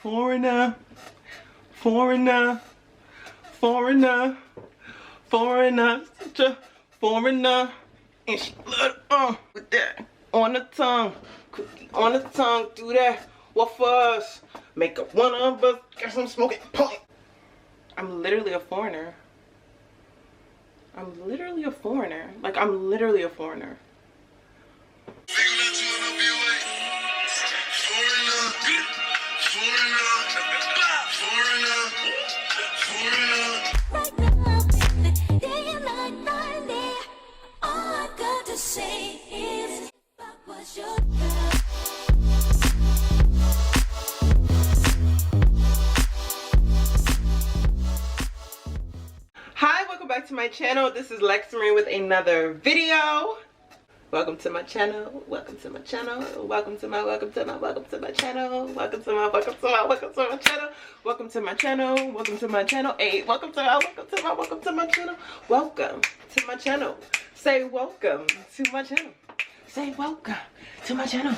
Foreigner, foreigner, foreigner, foreigner, such a foreigner. And she blood with that on the tongue, cookie on the tongue, do that. What for us? Make up one of us, get some smoking point. I'm literally a foreigner. I'm literally a foreigner. Like, I'm literally a foreigner. Hi, welcome back to my channel. This is LexsaMarie with another video. Welcome to my channel. Welcome to my channel. Welcome to my channel. Welcome to my channel. Welcome to my channel. Welcome to my channel. Welcome to my channel. Hey, welcome to my channel. Welcome to my channel. Say welcome to my channel. Say welcome to my channel.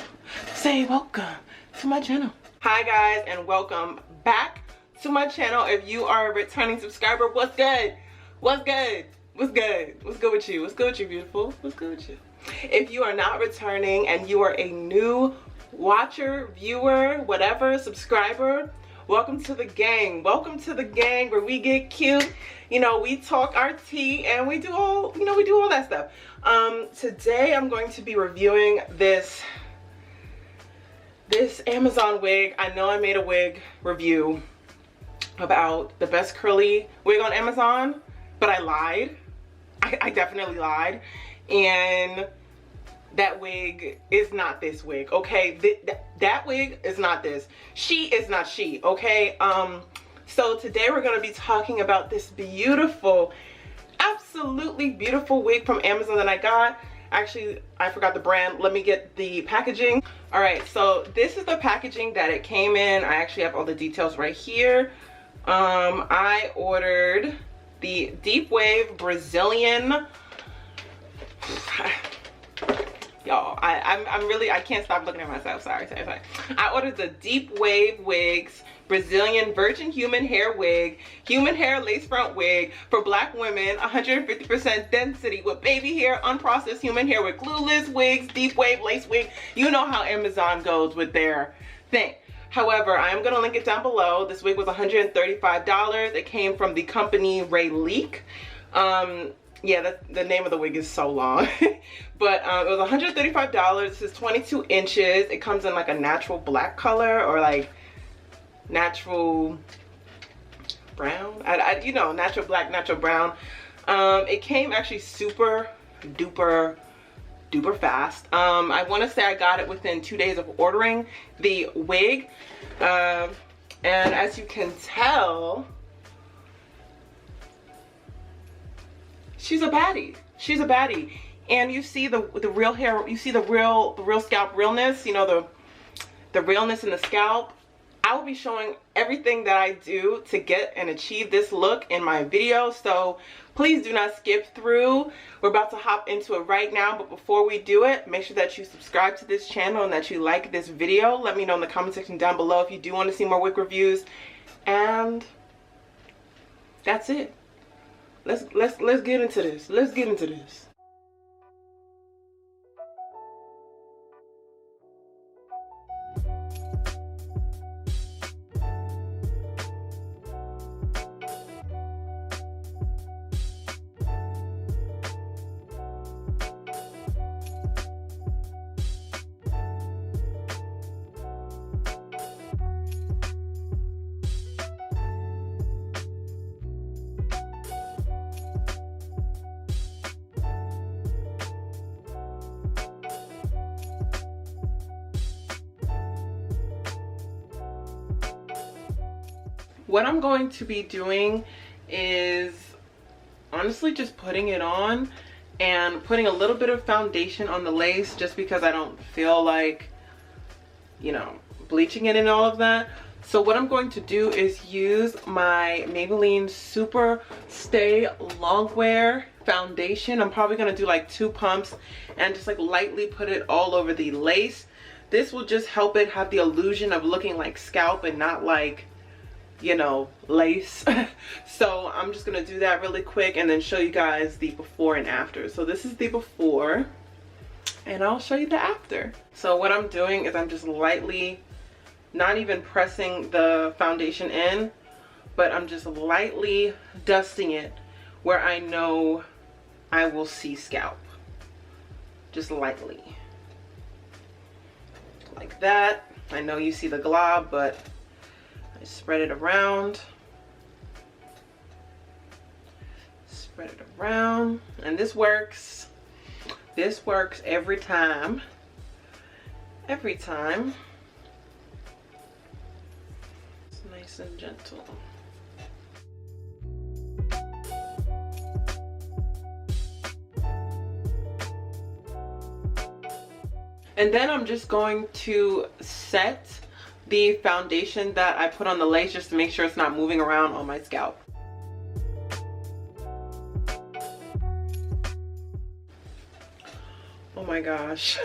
Say welcome to my channel. Hi guys, and welcome back to my channel. If you are a returning subscriber, what's good? What's good? What's good? What's good with you? What's good with you, beautiful? What's good with you? If you are not returning and you are a new watcher, viewer, whatever, subscriber, welcome to the gang. Welcome to the gang where we get cute. You know, we talk our tea and we do all, you know, we do all that stuff. Today I'm going to be reviewing this Amazon wig. I know I made a wig review about the best curly wig on Amazon, but I lied. I definitely lied. And that wig is not this wig, okay? That wig is not this. She is not she, okay? So today we're going to be talking about this beautiful, absolutely beautiful wig from Amazon that I got. Actually, I forgot the brand. Let me get the packaging. All right, so this is the packaging that it came in. I actually have all the details right here. I ordered the Deep Wave Brazilian. Y'all, I can't stop looking at myself. Sorry. I ordered the Deep Wave WIGS Brazilian Virgin Human Hair Wig, Human Hair Lace Front Wig for black women, 150% density with baby hair, unprocessed human hair with glueless wigs, deep wave lace wig. You know how Amazon goes with their thing. However, I am going to link it down below. This wig was $135. It came from the company Raleek. Yeah, the name of the wig is so long. But it was $135. This is 22 inches. It comes in like a natural black color or like natural brown. You know, natural black, natural brown. It came actually super duper fast. I want to say I got it within 2 days of ordering the wig. And as you can tell, she's a baddie. She's a baddie. And you see the real hair, you see the real scalp realness, you know, the realness in the scalp. I will be showing everything that I do to get and achieve this look in my video, so please do not skip through. We're about to hop into it right now, but before we do it, make sure that you subscribe to this channel and that you like this video. Let me know in the comment section down below if you do want to see more wig reviews. And that's it. Let's get into this. Let's get into this. What I'm going to be doing is honestly just putting it on and putting a little bit of foundation on the lace, just because I don't feel like, you know, bleaching it and all of that. So what I'm going to do is use my Maybelline Super Stay Longwear foundation. I'm probably going to do like 2 pumps and just like lightly put it all over the lace this will just help it have the illusion of looking like scalp and not like, you know, lace. So I'm just gonna do that really quick and then show you guys the before and after. So this is the before and I'll show you the after. So what I'm doing is I'm just lightly, not even pressing the foundation in, but I'm just lightly dusting it where I know I will see scalp. Just lightly. Like that. I know you see the glob, but I spread it around. Spread it around. And this works. This works every time. Every time. It's nice and gentle. And then I'm just going to set the foundation that I put on the lace just to make sure it's not moving around on my scalp. Oh my gosh.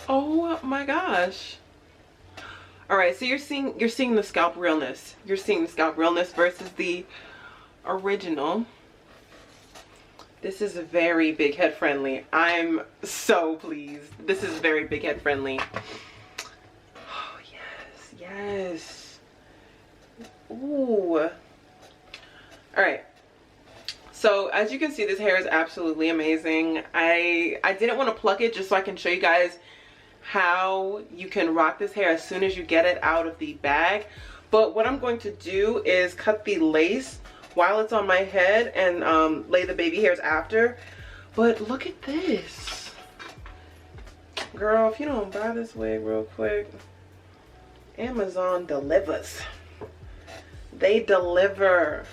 Oh my gosh. All right, so you're seeing the scalp realness. You're seeing the scalp realness versus the original. This is very big head friendly. I'm so pleased. This is very big head friendly. Oh yes, yes. Ooh. All right. So as you can see, this hair is absolutely amazing. I didn't want to pluck it just so I can show you guys how you can rock this hair as soon as you get it out of the bag. But what I'm going to do is cut the lace while it's on my head and lay the baby hairs after. But look at this. Girl, if you don't buy this wig real quick, Amazon delivers. They deliver.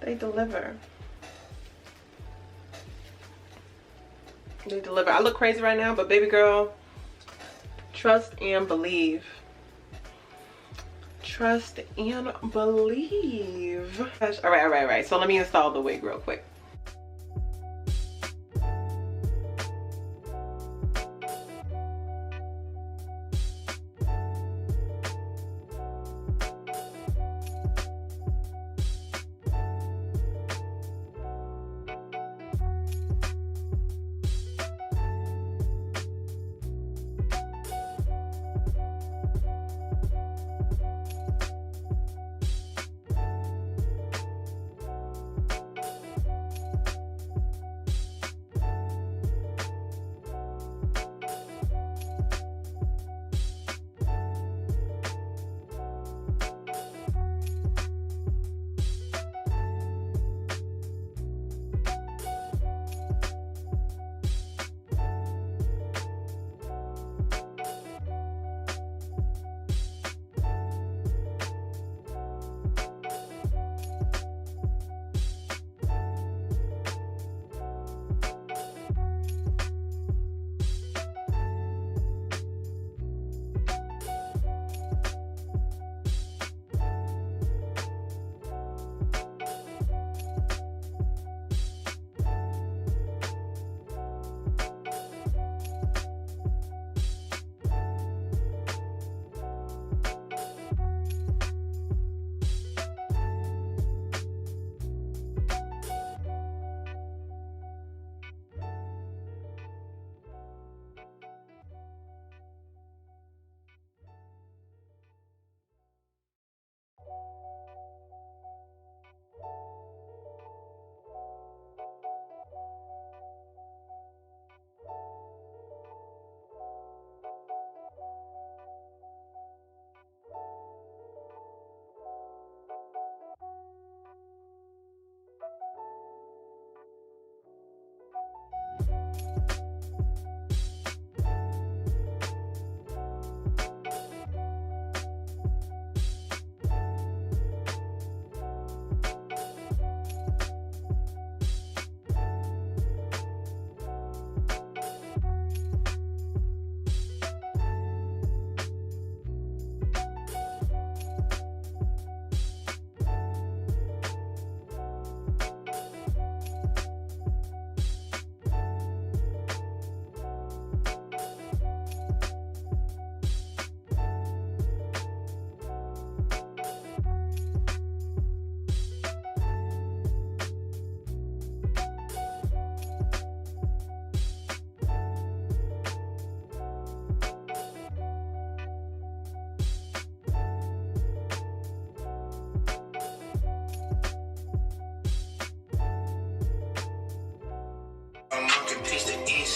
They deliver. They deliver. I look crazy right now, but baby girl, trust and believe. Trust and believe. All right. So let me install the wig real quick.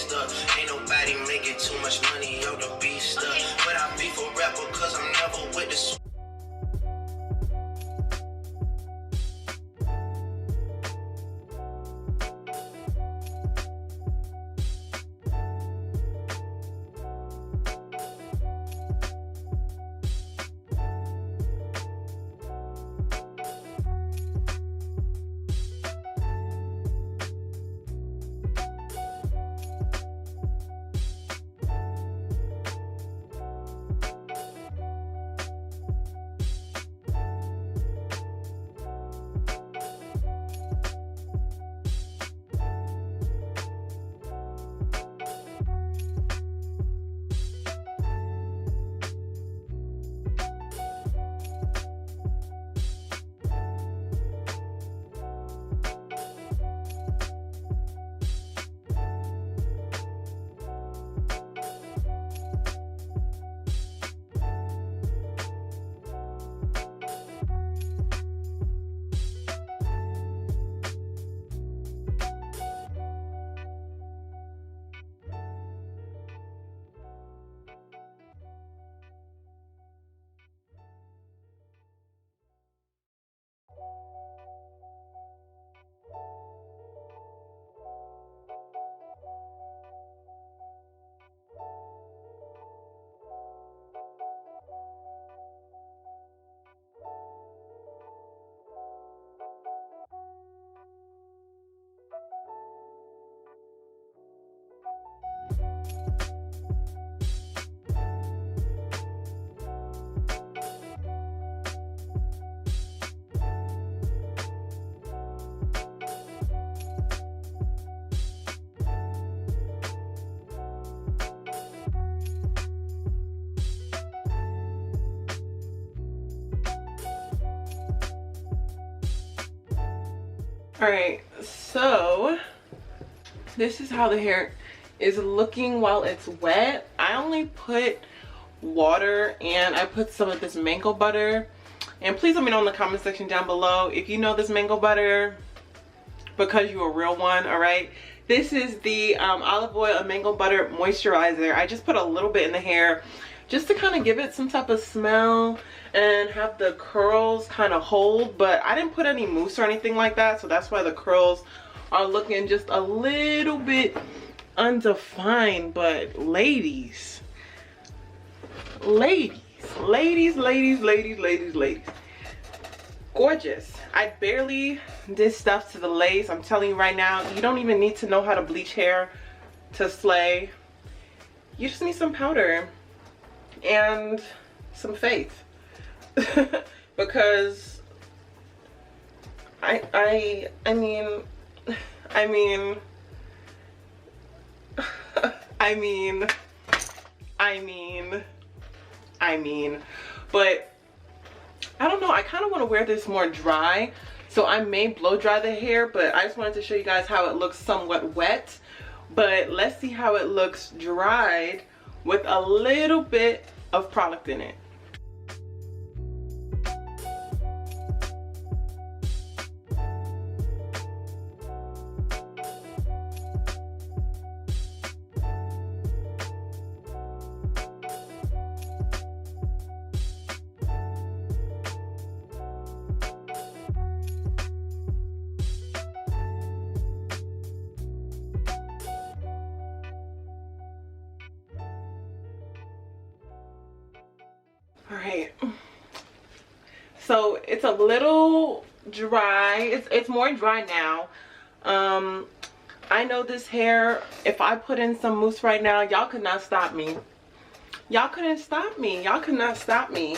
stuck. Ain't nobody making too much money out the beast stuff. But I be for rapper cause I'm never with the Alright, so this is how the hair is looking while it's wet. I only put water and I put some of this mango butter. And please let me know in the comment section down below if you know this mango butter, because you're a real one. Alright, this is the olive oil and mango butter moisturizer. I just put a little bit in the hair just to kind of give it some type of smell and have the curls kind of hold, but I didn't put any mousse or anything like that, so that's why the curls are looking just a little bit undefined. But ladies, gorgeous. I barely did stuff to the lace. I'm telling you right now, you don't even need to know how to bleach hair to slay. You just need some powder and some faith. Because I mean but I don't know, I kind of want to wear this more dry, so I may blow dry the hair, but I just wanted to show you guys how it looks somewhat wet. But let's see how it looks dried with a little bit of product in it. Alright, so it's a little dry. It's more dry now. I know this hair, if I put in some mousse right now, y'all could not stop me. Y'all couldn't stop me. Y'all could not stop me.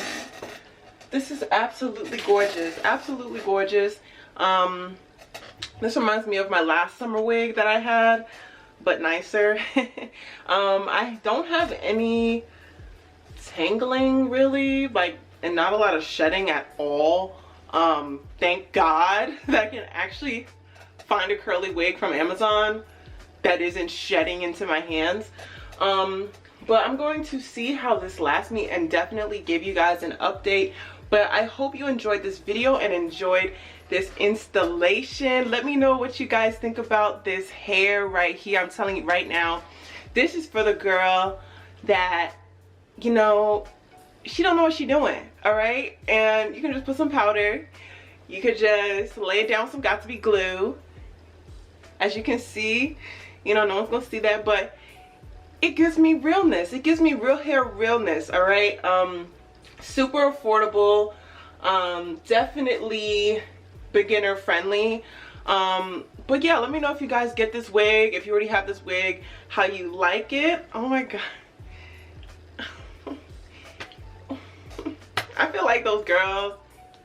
This is absolutely gorgeous. Absolutely gorgeous. This reminds me of my last summer wig that I had, but nicer. I don't have any tangling really, like, and not a lot of shedding at all. Thank God that I can actually find a curly wig from Amazon that isn't shedding into my hands. But I'm going to see how this lasts me and definitely give you guys an update. But I hope you enjoyed this video and enjoyed this installation. Let me know what you guys think about this hair right here. I'm telling you right now, this is for the girl that, you know, she don't know what she's doing, all right? And you can just put some powder. You could just lay it down with some Got2b glue. As you can see, you know, no one's gonna see that, but it gives me realness. It gives me real hair realness, all right? Super affordable, definitely beginner friendly. But yeah, let me know if you guys get this wig, if you already have this wig, how you like it. Oh my god. I feel like those girls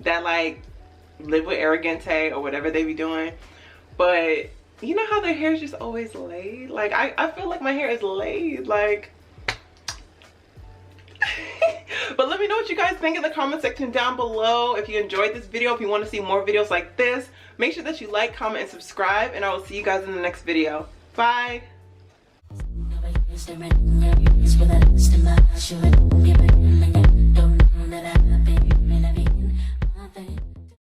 that like live with Arrogante or whatever they be doing, but you know how their hair is just always laid? Like I feel like my hair is laid, like. But let me know what you guys think in the comment section down below. If you enjoyed this video, if you want to see more videos like this, make sure that you like, comment, and subscribe, and I will see you guys in the next video. Bye.